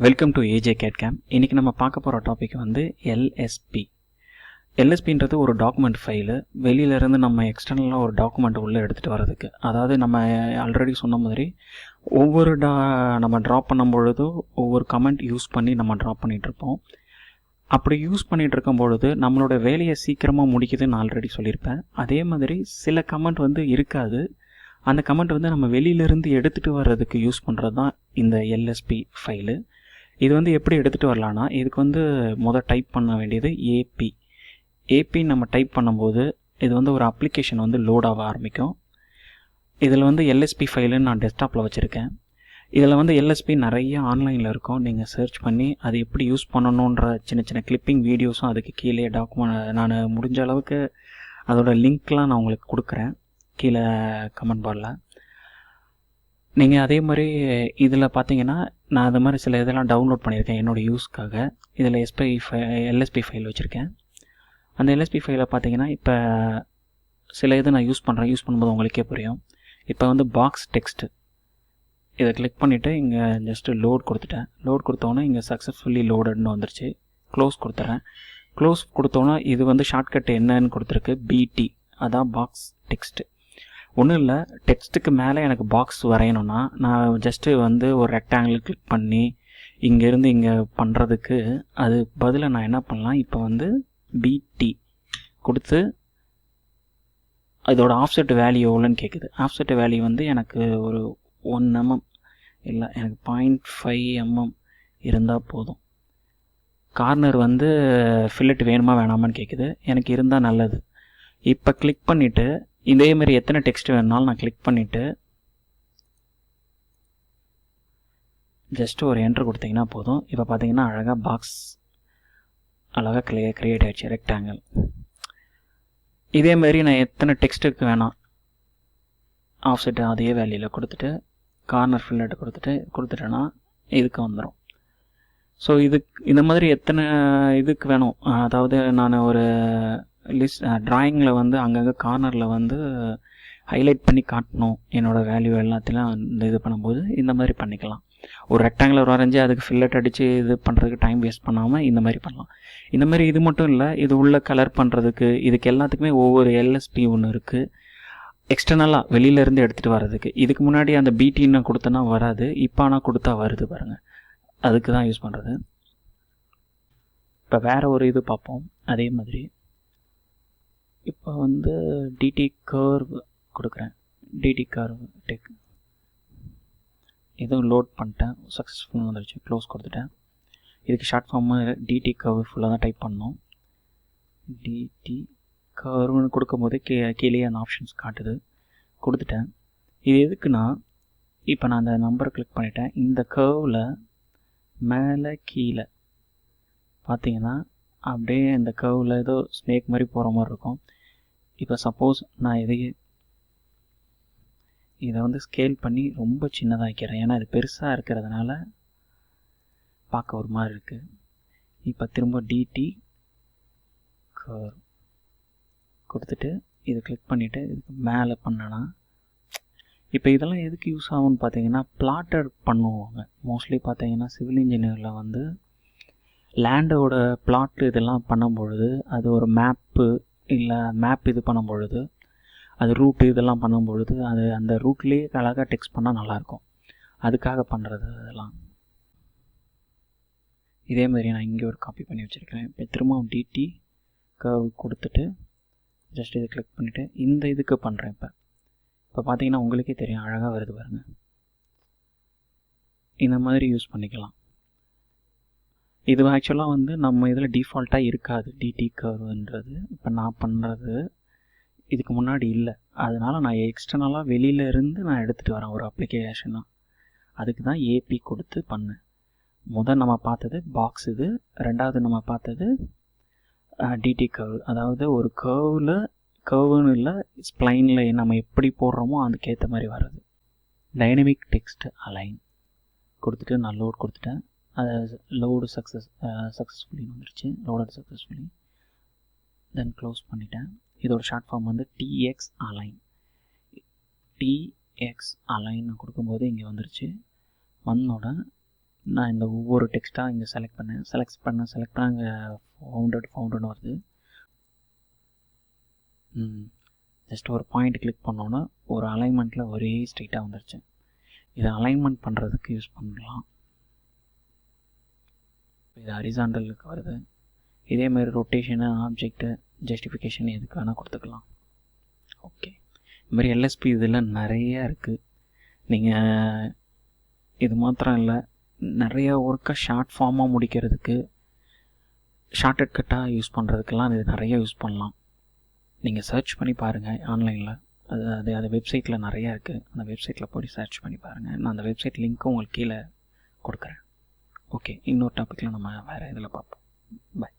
Welcome to AJ கேட்கேம். இன்றைக்கி நம்ம பார்க்க போகிற டாபிக் வந்து எல்எஸ்பி. எல்எஸ்பின்றது ஒரு டாக்குமெண்ட் ஃபைலு. வெளியிலேருந்து நம்ம எக்ஸ்டர்னலாக ஒரு டாக்குமெண்ட் உள்ளே எடுத்துகிட்டு வர்றதுக்கு, அதாவது நம்ம ஆல்ரெடி சொன்ன மாதிரி ஒவ்வொரு நம்ம ட்ராப் பண்ணும் பொழுதும் ஒவ்வொரு கமெண்ட் யூஸ் பண்ணி நம்ம ட்ராப் பண்ணிகிட்ருப்போம். அப்படி யூஸ் பண்ணிகிட்டு இருக்கும் பொழுது நம்மளோட வேலையை சீக்கிரமாக முடிக்குதுன்னு நான் ஆல்ரெடி சொல்லியிருப்பேன். அதே மாதிரி சில கமெண்ட் வந்து இருக்காது. அந்த கமெண்ட் வந்து நம்ம வெளியிலேருந்து எடுத்துகிட்டு வர்றதுக்கு யூஸ் பண்ணுறது தான் இந்த எல்எஸ்பி ஃபைலு. இது வந்து எப்படி எடுத்துகிட்டு வரலான்னா, இதுக்கு வந்து டைப் பண்ண வேண்டியது ஏபி நம்ம டைப் பண்ணும்போது இது வந்து ஒரு அப்ளிகேஷன் வந்து லோட் ஆக ஆரம்பிக்கும். இதில் வந்து எல்எஸ்பி ஃபைலுன்னு நான் டெஸ்க்டாப்பில் வச்சுருக்கேன். இதில் வந்து எல்எஸ்பி நிறைய ஆன்லைனில் இருக்கும். நீங்கள் சர்ச் பண்ணி அது எப்படி யூஸ் பண்ணணுன்ற சின்ன சின்ன கிளிப்பிங் வீடியோஸும் அதுக்கு கீழே நான் முடிஞ்ச அளவுக்கு அதோட லிங்க்லாம் நான் உங்களுக்கு கொடுக்குறேன் கீழே கமெண்ட் பாரில். நீங்கள் அதே மாதிரி இதில் பார்த்தீங்கன்னா, நான் அது மாதிரி சில இதெல்லாம் டவுன்லோட் பண்ணியிருக்கேன் என்னோடய யூஸ்க்காக. இதில் எல்எஸ்பி ஃபைல் வச்சுருக்கேன். அந்த எல்எஸ்பி ஃபைலை பார்த்தீங்கன்னா, இப்போ சில இது நான் யூஸ் பண்ணும்போது உங்களுக்கே புரியும். இப்போ வந்து பாக்ஸ் டெக்ஸ்ட்டு இதை கிளிக் பண்ணிவிட்டு இங்கே ஜஸ்ட்டு லோட் கொடுத்துட்டேன். லோட் கொடுத்தோன்னே இங்கே சக்ஸஸ்ஃபுல்லி லோடட்னு வந்துருச்சு. க்ளோஸ் கொடுத்துட்றேன். க்ளோஸ் கொடுத்தோன்னா இது வந்து ஷார்ட்கட் என்னன்னு கொடுத்துருக்கு, பிடி, அதான் பாக்ஸ் டெக்ஸ்ட்டு. ஒன்றும் இல்லை, டெக்ஸ்ட்டுக்கு மேலே எனக்கு பாக்ஸ் வரையணும்னா நான் ஜஸ்ட்டு வந்து ஒரு ரெக்டாங்கிள் கிளிக் பண்ணி இங்கேருந்து இங்கே பண்ணுறதுக்கு அது பதிலாக நான் என்ன பண்ணலாம், இப்போ வந்து பிடி கொடுத்து இதோட ஆஃப்செட் வேல்யூ எவ்வளோன்னு கேட்குது. ஆஃப்செட் வேல்யூ வந்து எனக்கு ஒரு 1 mm இல்லை, எனக்கு 0.5 mm இருந்தால் போதும். கார்னர் வந்து ஃபில்லட் வேணுமா வேணாமான்னு கேட்குது. எனக்கு இருந்தால் நல்லது. இப்போ கிளிக் பண்ணிவிட்டு இதே மாதிரி எத்தனை டெக்ஸ்ட் வேணுனாலும் நான் கிளிக் பண்ணிவிட்டு ஜஸ்ட்டு ஒரு என்ட்ரு கொடுத்தீங்கன்னா போதும். இப்போ பார்த்தீங்கன்னா அழகாக பாக்ஸ் அழகாக க்ரியேட் ஆகிடுச்சு, ரெக்டாங்கிள். இதே மாதிரி நான் எத்தனை டெக்ஸ்ட்டுக்கு வேணாம் ஆஃப்செட்டு அதே வேல்யூவில் கொடுத்துட்டு கார்னர் ஃபில்லட் கொடுத்துட்டேன்னா இதுக்கு வந்துடும். ஸோ இந்த மாதிரி எத்தனை இதுக்கு வேணும், அதாவது நான் ஒரு ட்ராயிங்கில் வந்து அங்கங்கே கார்னரில் வந்து ஹைலைட் பண்ணி காட்டணும் என்னோடய வேல்யூ எல்லாத்தையும் இது பண்ணும்போது இந்த மாதிரி பண்ணிக்கலாம். ஒரு ரெக்டாங்குலர் வரைஞ்சி அதுக்கு ஃபில்லட் அடித்து இது பண்ணுறதுக்கு டைம் வேஸ்ட் பண்ணாமல் இந்த மாதிரி பண்ணலாம். இந்த மாதிரி இது மட்டும் இல்லை, இது உள்ள கலர் பண்ணுறதுக்கு இதுக்கு எல்லாத்துக்குமே ஒவ்வொரு எல்எஸ்பி ஒன்று இருக்குது. எக்ஸ்டர்னலாக வெளியிலேருந்து எடுத்துகிட்டு வர்றதுக்கு. இதுக்கு முன்னாடி அந்த பிடின்னு கொடுத்தனா வராது, இப்போ ஆனால் கொடுத்தா வருது பாருங்கள். அதுக்கு தான் யூஸ் பண்ணுறது. இப்போ வேறு ஒரு இது பார்ப்போம். அதே மாதிரி இப்போ வந்து டிடி கர்வ் கொடுக்குறேன். டிடி கர்வ் டெக் இதுவும் லோட் பண்ணிட்டேன், சக்ஸஸ்ஃபுல்லாக வந்துருச்சு. க்ளோஸ் கொடுத்துட்டேன். இதுக்கு ஷார்ட் ஃபார்மு டிடி கர்வ் ஃபுல்லாக தான் டைப் பண்ணோம். டிடி கர்வ்னு கொடுக்கும்போது கீழே அந்த ஆப்ஷன்ஸ் காட்டுது, கொடுத்துட்டேன். இது எதுக்குன்னா, இப்போ நான் அந்த நம்பரை கிளிக் பண்ணிட்டேன். இந்த கர்வில் மேலே கீழே பார்த்தீங்கன்னா அப்படியே இந்த கர்வில் ஏதோ ஸ்னேக் மாதிரி போகிற மாதிரி இருக்கும். இப்போ சப்போஸ் நான் இதை வந்து ஸ்கேல் பண்ணி ரொம்ப சின்னதாக்கிறேன், ஏன்னா இது பெருசாக இருக்கிறதுனால பார்க்க ஒரு மாதிரி இருக்குது. இப்போ திரும்ப டிடி கர்வ் கொடுத்துட்டு இதை கிளிக் பண்ணிவிட்டு இதுக்கு மேலே பண்ணேன்னா, இப்போ இதெல்லாம் எதுக்கு யூஸ் ஆகும்னு பார்த்தீங்கன்னா, பிளாட்டர் பண்ணுவாங்க மோஸ்ட்லி. பார்த்தீங்கன்னா சிவில் இன்ஜினியரில் வந்து லேண்டோட பிளாட் இதெல்லாம் பண்ணும்பொழுது அது ஒரு மேப்பு இல்லை மேப் இது பண்ணும்பொழுது அது ரூட்டு இதெல்லாம் பண்ணும்பொழுது அது அந்த ரூட்லேயே அழகாக டெக்ஸ்ட் பண்ணால் நல்லாயிருக்கும். அதுக்காக பண்ணுறது இதெல்லாம். இதே மாதிரி நான் இங்கே ஒரு காப்பி பண்ணி வச்சுருக்கிறேன். இப்போ திரும்பவும் டிடி கர்வ் கொடுத்துட்டு ஜஸ்ட் இதை கிளிக் பண்ணிவிட்டு இந்த இதுக்கு பண்ணுறேன். இப்போ பார்த்தீங்கன்னா உங்களுக்கே தெரியும், அழகாக வருது பாருங்கள். இந்த மாதிரி யூஸ் பண்ணிக்கலாம். இது ஆக்சுவலாக வந்து நம்ம இதில் டிஃபால்ட்டாக இருக்காது டிடி கர்வ்ன்றது. இப்போ நான் பண்ணுறது இதுக்கு முன்னாடி இல்லை, அதனால் நான் எக்ஸ்டர்னலாக வெளியில் இருந்து நான் எடுத்துகிட்டு வரேன் ஒரு அப்ளிகேஷனாக. அதுக்கு தான் ஏபி கொடுத்து பண்ணேன். முதல் நம்ம பார்த்தது பாக்ஸ், இது ரெண்டாவது நம்ம பார்த்தது டிடி கர்வ். அதாவது ஒரு கர்வ்னு இல்லை, ஸ்ப்ளைனில் நம்ம எப்படி போடுறோமோ அதுக்கேற்ற மாதிரி வர்றது. டைனமிக் டெக்ஸ்ட் அலைன் கொடுத்துட்டு நான் லோட் கொடுத்துட்டேன். அது லோடு சக்ஸஸ்ஃபுல்லி வந்துருச்சு. Loaded successfully. தென் க்ளோஸ் பண்ணிட்டேன். இதோட ஷார்ட் ஃபார்ம் வந்து டிஎக்ஸ் அலைன். டிஎக்ஸ் அலைன் கொடுக்கும்போது இங்கே வந்துருச்சு. வந்தோட நான் இந்த ஒவ்வொரு டெக்ஸ்ட்டாக இங்கே செலக்ட் பண்ண இங்கே ஃபவுண்டட்னு வருது. ஜஸ்ட் ஒரு பாயிண்ட் கிளிக் பண்ணோன்னா ஒரு அலைன்மெண்ட்டில் ஒரே ஸ்ட்ரெயிட்டாக வந்துருச்சு. இதை அலைன்மெண்ட் பண்ணுறதுக்கு யூஸ் பண்ணலாம். இது ஹரிசாண்டலுக்கு வருது. இதேமாதிரி ரொட்டேஷனு, ஆப்ஜெக்ட்டு, ஜஸ்டிஃபிகேஷன் எதுக்கு வேணால் கொடுத்துக்கலாம். ஓகே, இதுமாதிரி எல்எஸ்பி இதில் நிறையா இருக்குது. நீங்கள் இது மாத்திரம் இல்லை, நிறைய ஒர்க்கை ஷார்ட் ஃபார்மாக முடிக்கிறதுக்கு, ஷார்ட்கட்டாக யூஸ் பண்ணுறதுக்கெல்லாம் இது நிறைய யூஸ் பண்ணலாம். நீங்கள் சர்ச் பண்ணி பாருங்கள் ஆன்லைனில். அது வெப்சைட்டில் நிறையா இருக்குது. அந்த வெப்சைட்டில் போய் சர்ச் பண்ணி பாருங்கள். நான் அந்த வெப்சைட் லிங்க்கும் உங்களுக்கு கீழே கொடுக்குறேன். ஓகே, இன்னொரு டாப்பிக்கில் நம்ம வேறு இதில் பார்ப்போம். பை.